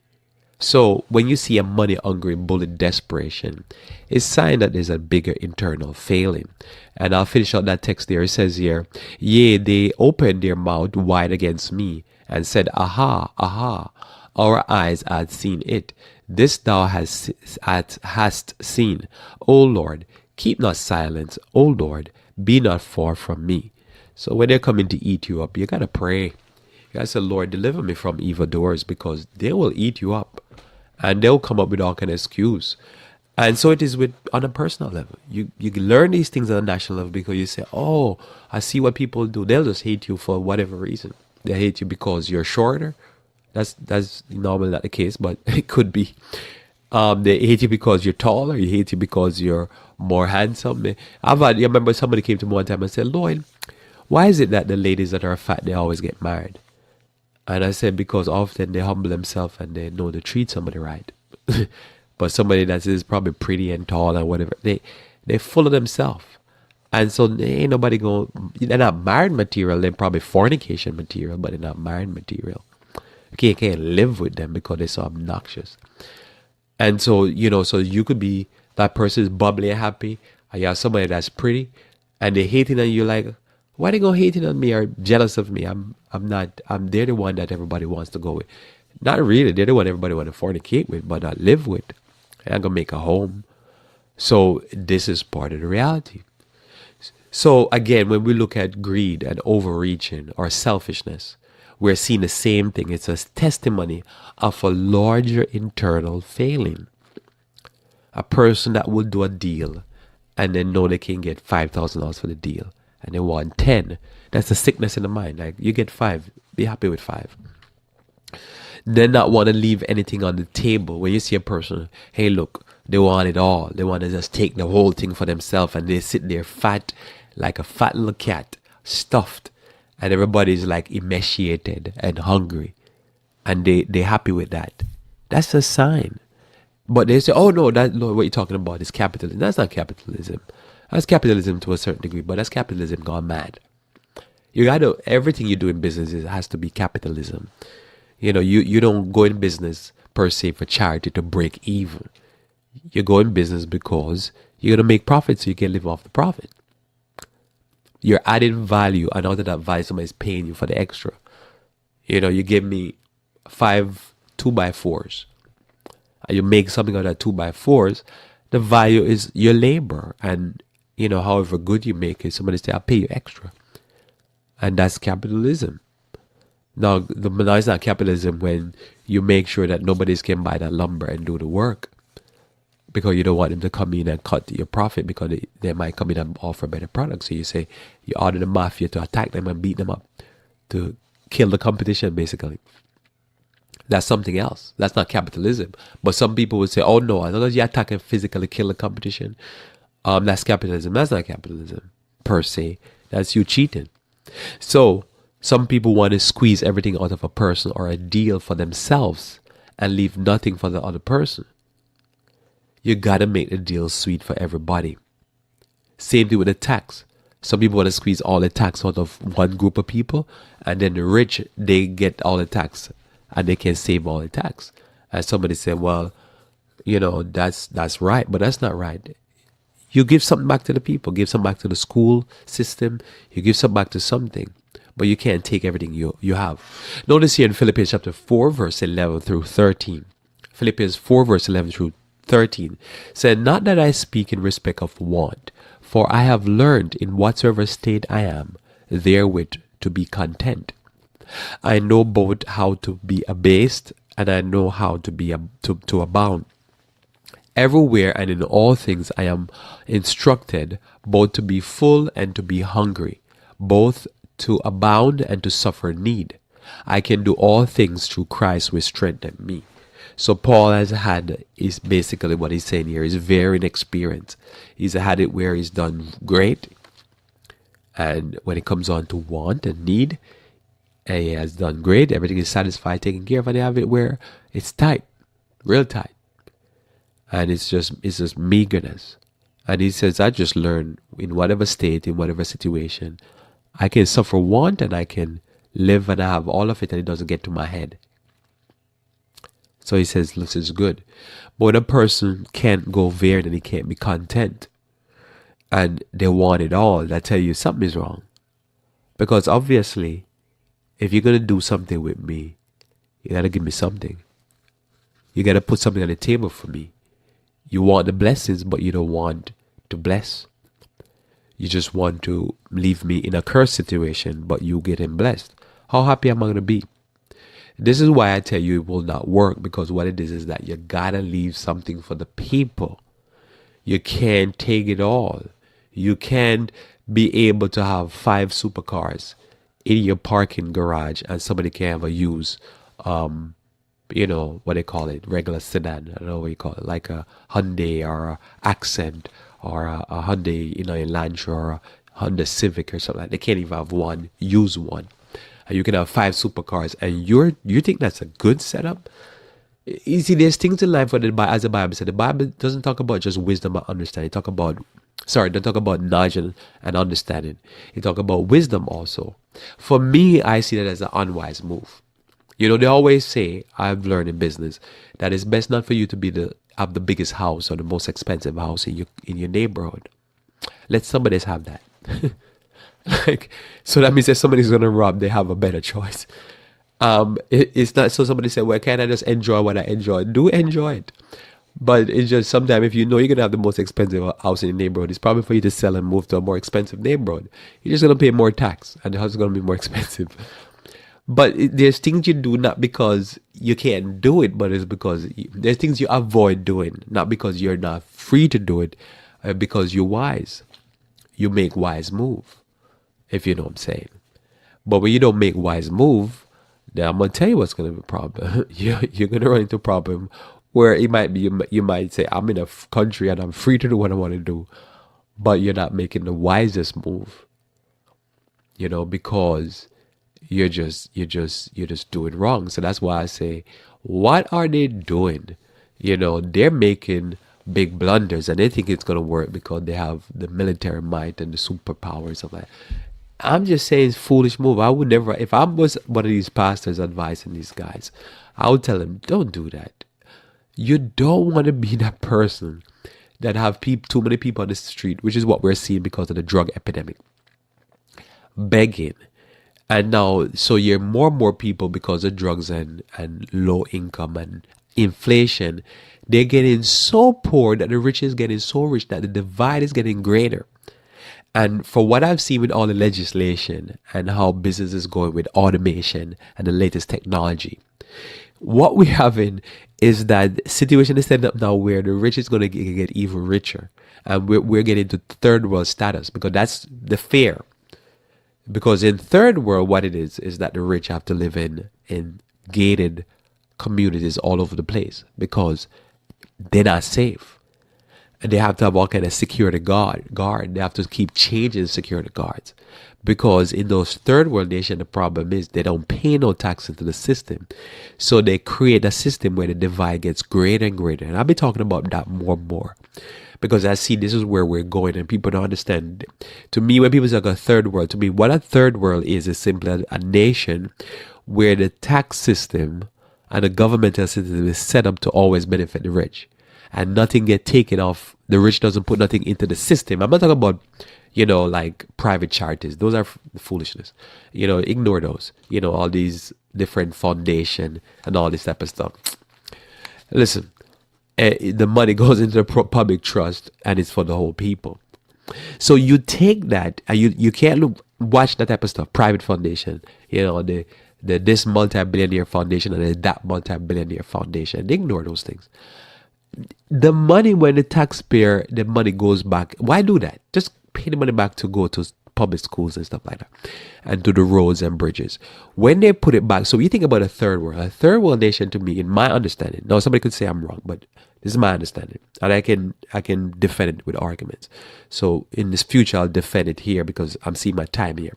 So when you see a money-hungry bullet desperation, it's a sign that there's a bigger internal failing. And I'll finish out that text there. It says here, "Yea, they opened their mouth wide against me and said, Aha, aha, our eyes had seen it. This thou hast seen. O Lord, keep not silence. O Lord, be not far from me." So when they're coming to eat you up, you got to pray. You got to say, "Lord, deliver me from evildoers," because they will eat you up. And they'll come up with all kind of excuse. And so it is on a personal level. You learn these things on a national level because you say, "Oh, I see what people do." They'll just hate you for whatever reason. They hate you because you're shorter. That's normally not the case, but it could be. They hate you because you're taller. You hate you because you're more handsome. I remember somebody came to me one time and said, "Lloyd, why is it that the ladies that are fat, they always get married?" And I said, "Because often they humble themselves and they know to treat somebody right." But somebody that is probably pretty and tall and whatever, they're full of themselves. And so ain't nobody they're not married material. They're probably fornication material, but they're not married material. You can't live with them because they're so obnoxious. And so, so you could be, that person is bubbly and happy, and you have somebody that's pretty, and they're hating on you like, why they gonna hating on me or jealous of me? They're the one that everybody wants to go with. Not really, they're the one everybody want to fornicate with, but not live with. They're not gonna make a home. So this is part of the reality. So again, when we look at greed and overreaching or selfishness, we're seeing the same thing. It's a testimony of a larger internal failing. A person that will do a deal and then know they can get $5,000 for the deal and they want 10. That's a sickness in the mind. Like, you get 5, be happy with 5. Then not want to leave anything on the table. When you see a person, hey, look, they want it all. They want to just take the whole thing for themselves, and they sit there fat, like a fat little cat, stuffed, and everybody's like emaciated and hungry. and they happy with that. That's a sign. But they say, "Oh no, that no, what you're talking about is capitalism." That's not capitalism. That's capitalism to a certain degree, but that's capitalism gone mad. You gotta everything you do in business has to be capitalism. You don't go in business per se for charity to break even. You go in business because you're gonna make profit, so you can live off the profit. You're adding value, and out of that value, somebody's paying you for the extra. You give me 5 2x4s, and you make something out of 2x4s. The value is your labor, and however good you make it, somebody say, "I'll pay you extra," and that's capitalism. Now, now it's not capitalism when you make sure that nobody's can buy that lumber and do the work because you don't want them to come in and cut your profit because they might come in and offer better products. So you say you order the mafia to attack them and beat them up to kill the competition, basically. That's something else. That's not capitalism. But some people would say, "Oh no, as long as you attack and physically kill the competition, that's capitalism." That's not capitalism per se. That's you cheating. So some people want to squeeze everything out of a person or a deal for themselves and leave nothing for the other person. You gotta make the deal sweet for everybody. Same thing with the tax. Some people want to squeeze all the tax out of one group of people, and then the rich, they get all the tax and they can save all the tax. And somebody said, "Well, that's right," but that's not right. You give something back to the people, give something back to the school system, you give something back to something, but you can't take everything you have. Notice here in Philippians chapter 4, verse 11 through 13. Philippians 4, verse 11 through 13 said, "Not that I speak in respect of want, for I have learned in whatsoever state I am, therewith to be content. I know both how to be abased, and I know how to be to abound. Everywhere and in all things I am instructed, both to be full and to be hungry, both to abound and to suffer need. I can do all things through Christ which strengthened me." So Paul is basically what he's saying here. He's very inexperienced. He's had it where he's done great. And when it comes on to want and need, he has done great. Everything is satisfied, taken care of. And they have it where it's tight, real tight. And it's just meagerness. And he says, "I just learn in whatever state, in whatever situation, I can suffer want and I can live and I have all of it and it doesn't get to my head." So he says, this is good. But when a person can't go there, then he can't be content. And they want it all. I tell you, something is wrong. Because obviously, if you're going to do something with me, you got to give me something. You got to put something on the table for me. You want the blessings, but you don't want to bless. You just want to leave me in a cursed situation, but you getting blessed. How happy am I going to be? This is why I tell you it will not work, because what it is that you gotta leave something for the people. You can't take it all. You can't be able to have 5 supercars in your parking garage and somebody can have a used, what they call it, regular sedan. I don't know what you call it, like a Hyundai or a Accent or a Hyundai, a Elantra or a Honda Civic or something like that. They can't even have one, use one. And you can have 5 supercars, and you think that's a good setup? You see, there's things in life where as the Bible said, the Bible doesn't talk about just wisdom and understanding. Don't talk about knowledge and understanding. It talk about wisdom also. For me, I see that as an unwise move. They always say, I've learned in business, that it's best not for you to have the biggest house or the most expensive house in your neighborhood. Let somebody else have that. So that means if somebody's gonna rob, they have a better choice. It's not so somebody said, "Well, can't I just enjoy what I enjoy?" Do enjoy it, but it's just sometimes if you're gonna have the most expensive house in the neighborhood, it's probably for you to sell and move to a more expensive neighborhood. You're just gonna pay more tax, and the house is gonna be more expensive. But there's things you do not because you can't do it, but it's because there's things you avoid doing, not because you're not free to do it, because you're wise. You make wise move. If you know what I'm saying. But when you don't make wise move, then I'm going to tell you what's going to be a problem. You're going to run into a problem where it might be, you might say, I'm in a country and I'm free to do what I want to do, but you're not making the wisest move, because you're just doing wrong. So that's why I say, what are they doing? They're making big blunders and they think it's gonna work because they have the military might and the superpowers of that. I'm just saying it's foolish move. I would never, if I was one of these pastors advising these guys, I would tell them, don't do that. You don't want to be that person that have too many people on the street, which is what we're seeing because of the drug epidemic, begging. And now, so you're more and more people because of drugs and low income and inflation. They're getting so poor that the rich is getting so rich that the divide is getting greater. And for what I've seen with all the legislation and how business is going with automation and the latest technology, what we're having is that situation is set up now where the rich is going to get even richer. And we're getting to third world status because that's the fear. Because in third world, what it is that the rich have to live in gated communities all over the place because they're not safe. And they have to have all kind of security guard. They have to keep changing security guards. Because in those third world nations, the problem is they don't pay no tax into the system. So they create a system where the divide gets greater and greater. And I'll be talking about that more and more. Because I see this is where we're going and people don't understand. To me, when people say a third world, to me, what a third world is simply a nation where the tax system and the governmental system is set up to always benefit the rich. And nothing get taken off. The rich doesn't put nothing into the system. I'm not talking about, like private charities. Those are foolishness. Ignore those. All these different foundation and all this type of stuff. Listen, the money goes into the public trust and it's for the whole people. So you take that and you can't watch that type of stuff. Private foundation, the this multi-billionaire foundation and that multi-billionaire foundation. Ignore those things. The money, when the money goes back, why do that? Just pay the money back to go to public schools and stuff like that, and to the roads and bridges. When they put it back, so you think about a third world nation, to me, in my understanding. Now, somebody could say I'm wrong, but this is my understanding, and I can defend it with arguments. So in this future, I'll defend it here because I'm seeing my time here.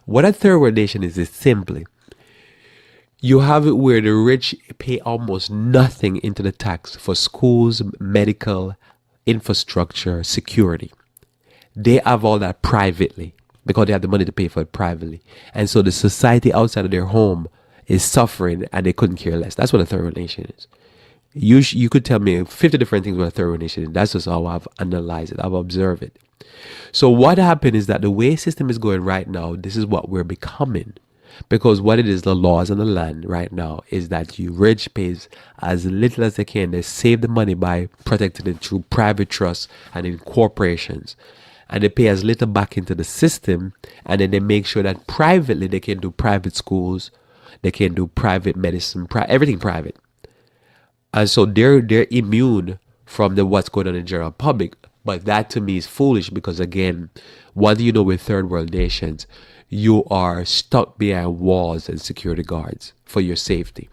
What a third world nation is simply, you have it where the rich pay almost nothing into the tax for schools, medical, infrastructure, security. They have all that privately because they have the money to pay for it privately. And so the society outside of their home is suffering and they couldn't care less. That's what a third world nation is. You could tell me 50 different things what a third world nation is. That's just how I've analyzed it. I've observed it. So what happened is that the way system is going right now, this is what we're becoming. Because what it is, the laws on the land right now is that you rich pays as little as they can. They save the money by protecting it through private trusts and in corporations. And they pay as little back into the system. And then they make sure that privately they can do private schools. They can do private medicine, everything private. And so they're immune from what's going on in the general public. But that to me is foolish because, again, what do you know with third world nations? You are stuck behind walls and security guards for your safety.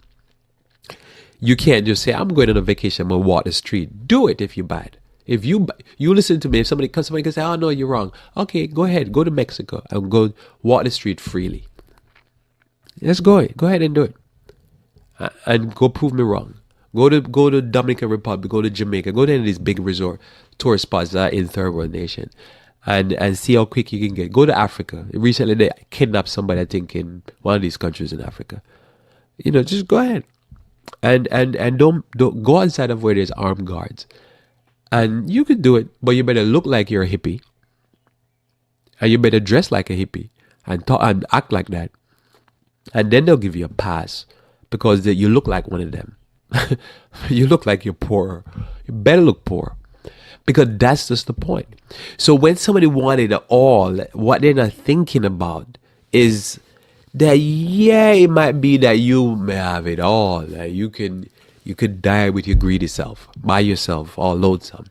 You can't just say, I'm going on a vacation, I'm going to walk the street. Do it if you're bad. If you listen to me, if somebody can say, oh no, you're wrong. Okay, go ahead, go to Mexico and go walk the street freely. Let's go ahead and do it. And go prove me wrong. Go to Dominican Republic, go to Jamaica, go to any of these big resort tourist spots that are in third world nation. And see how quick you can get. Go to Africa. Recently, they kidnapped somebody, I think, in one of these countries in Africa. Just go ahead. And don't go outside of where there's armed guards. And you could do it, but you better look like you're a hippie. And you better dress like a hippie. And talk and act like that. And then they'll give you a pass. Because you look like one of them. You look like you're poor. You better look poor. Because that's just the point. So when somebody wanted it all, what they're not thinking about is that, it might be that you may have it all. Like you could die with your greedy self, by yourself, all lonesome.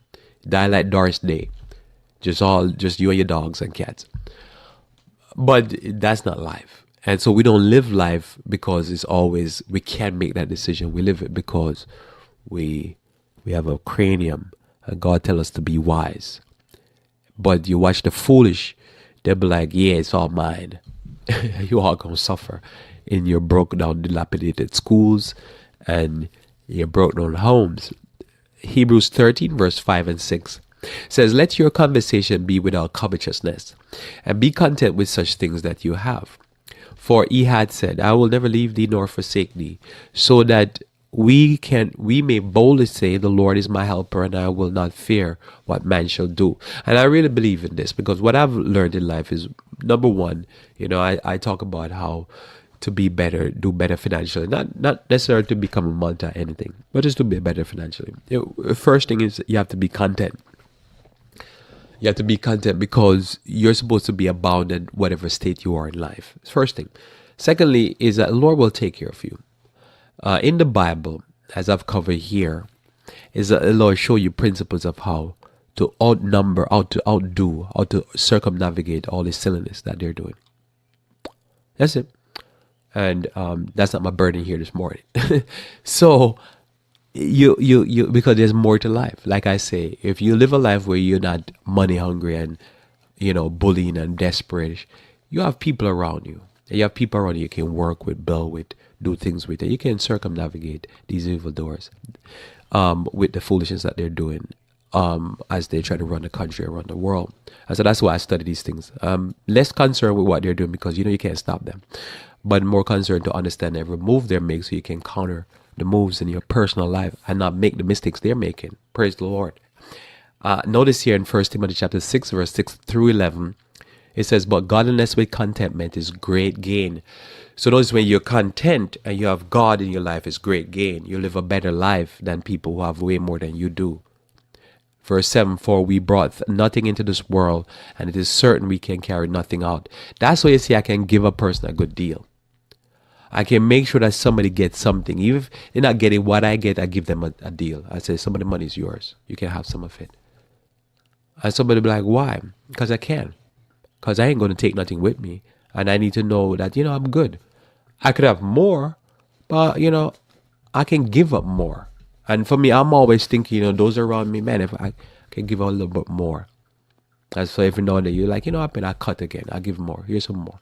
Die like Doris Day. Just you and your dogs and cats. But that's not life. And so we don't live life because we can't make that decision. We live it because we have a cranium. And God tell us to be wise. But you watch the foolish, they'll be like, yeah, it's all mine. You are going to suffer in your broken down, dilapidated schools and your broken down homes. Hebrews 13, verse 5 and 6 says, "Let your conversation be without covetousness, and be content with such things that you have. For he had said, I will never leave thee nor forsake thee, so that we may boldly say, the Lord is my helper, and I will not fear what man shall do." And I really believe in this, because what I've learned in life is, number one, I talk about how to be better, do better financially, not necessarily to become a multi anything, but just to be better financially. First thing is, you have to be content. You have to be content because you're supposed to be abounded whatever state you are in life. First thing. Secondly is that the Lord will take care of you. In the Bible, as I've covered here, is that the Lord show you principles of how to outnumber, how to outdo, how to circumnavigate all the silliness that they're doing. That's it. And that's not my burden here this morning. So you because there's more to life. Like I say, if you live a life where you're not money hungry and bullying and desperate, you have people around you. You have people around you can work with, build with, do things with, and you can circumnavigate these evildoers with the foolishness that they're doing as they try to run the country, around the world. And so that's why I study these things. Less concerned with what they're doing, because you can't stop them, but more concerned to understand every move they make, so you can counter the moves in your personal life and not make the mistakes they're making. Praise the Lord. Notice here in 1 Timothy chapter 6, verse 6 through 11, it says, "But godliness with contentment is great gain." So notice, when you're content and you have God in your life, is great gain. You live a better life than people who have way more than you do. Verse 7, "For we brought nothing into this world, and it is certain we can carry nothing out." That's why you see I can give a person a good deal. I can make sure that somebody gets something. Even if they're not getting what I get, I give them a deal. I say, some of the money is yours. You can have some of it. And somebody be like, why? Because I can. Because I ain't going to take nothing with me. And I need to know that, I'm good. I could have more, but, I can give up more. And for me, I'm always thinking, those around me, man, if I can give a little bit more. And so every now and then you're like, I cut again. I'll give more. Here's some more.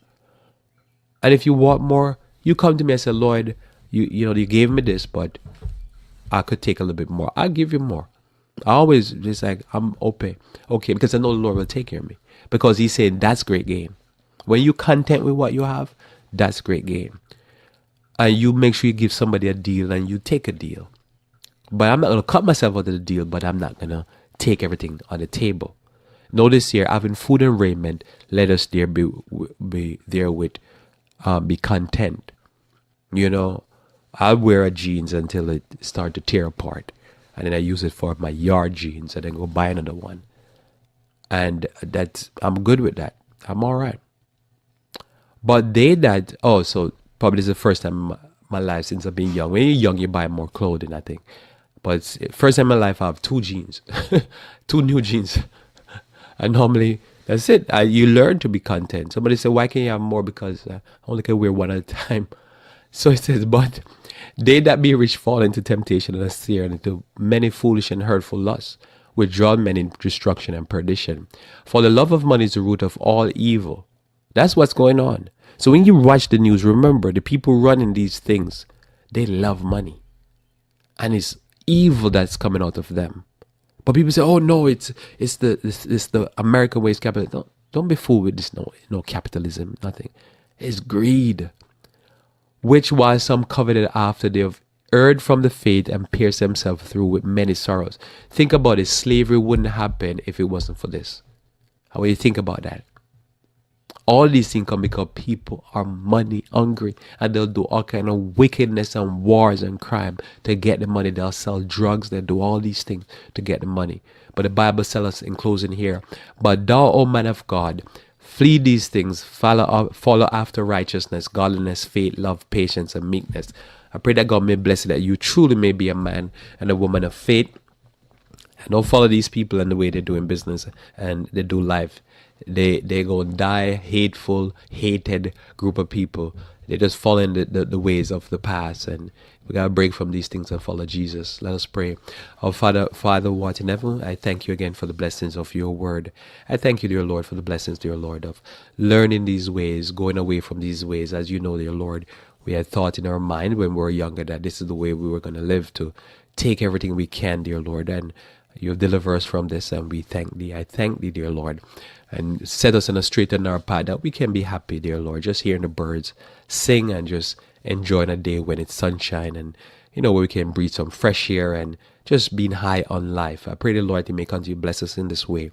And if you want more, you come to me and say, Lord, you gave me this, but I could take a little bit more. I'll give you more. I always just like, I'm okay, because I know the Lord will take care of me. Because He said that's great gain. When you're content with what you have, that's great gain. And you make sure you give somebody a deal and you take a deal. But I'm not going to cut myself out of the deal, but I'm not going to take everything on the table. Notice here, having food and raiment, let us there be therewith. Be content. I wear a jeans until it start to tear apart, and then I use it for my yard jeans, and then go buy another one. And I'm good with that. I'm all right. But so probably this is the first time in my life since I've been young. When you're young, you buy more clothing, I think. But it's first time in my life I have 2 jeans, 2 new jeans. And normally, that's it. You learn to be content. Somebody said, why can't you have more? Because I only can wear one at a time. So it says, but they that be rich fall into temptation and a snare, and into many foolish and hurtful lusts, which draw men into destruction and perdition. For the love of money is the root of all evil. That's what's going on. So when you watch the news, remember, the people running these things, they love money. And it's evil that's coming out of them. But people say, "Oh no, it's the American way, is capitalism." Don't be fooled with this. No capitalism, nothing. It's greed, which while some coveted after, they have erred from the faith and pierced themselves through with many sorrows. Think about it. Slavery wouldn't happen if it wasn't for this. How do you think about that? All these things come because people are money hungry, and they'll do all kind of wickedness and wars and crime to get the money. They'll sell drugs. They'll do all these things to get the money. But the Bible tells us in closing here, "But thou, O man of God, flee these things, follow after righteousness, godliness, faith, love, patience, and meekness." I pray that God may bless you, that you truly may be a man and a woman of faith. And don't follow these people and the way they're doing business and they do life. They go and die, hateful, hated group of people. they just follow in the ways of the past, and we gotta break from these things and follow Jesus. Let us pray. Our Father who art in heaven, I thank you again for the blessings of your word. I thank you, dear Lord, for the blessings, dear Lord, of learning these ways, going away from these ways. As you know, dear Lord, we had thought in our mind when we were younger that this is the way we were going to live, to take everything we can, dear Lord, and you have delivered us from this, and we thank thee. I thank thee, dear Lord, and set us in a straight and narrow path that we can be happy, dear Lord, just hearing the birds sing and just enjoying a day when it's sunshine, and where we can breathe some fresh air and just being high on life. I pray, dear Lord, you may continue to bless us in this way,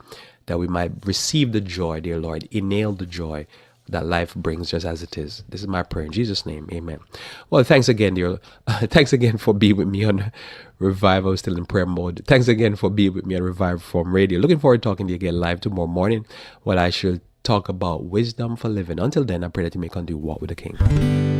that we might receive the joy, dear Lord, inhale the joy that life brings just as it is. This is my prayer in Jesus' name. Amen. Well, thanks again, dear. Thanks again for being with me on Revival. Still in prayer mode. Thanks again for being with me on Revival Reform Radio. Looking forward to talking to you again live tomorrow morning, when I shall talk about wisdom for living. Until then, I pray that you may continue to walk with the King.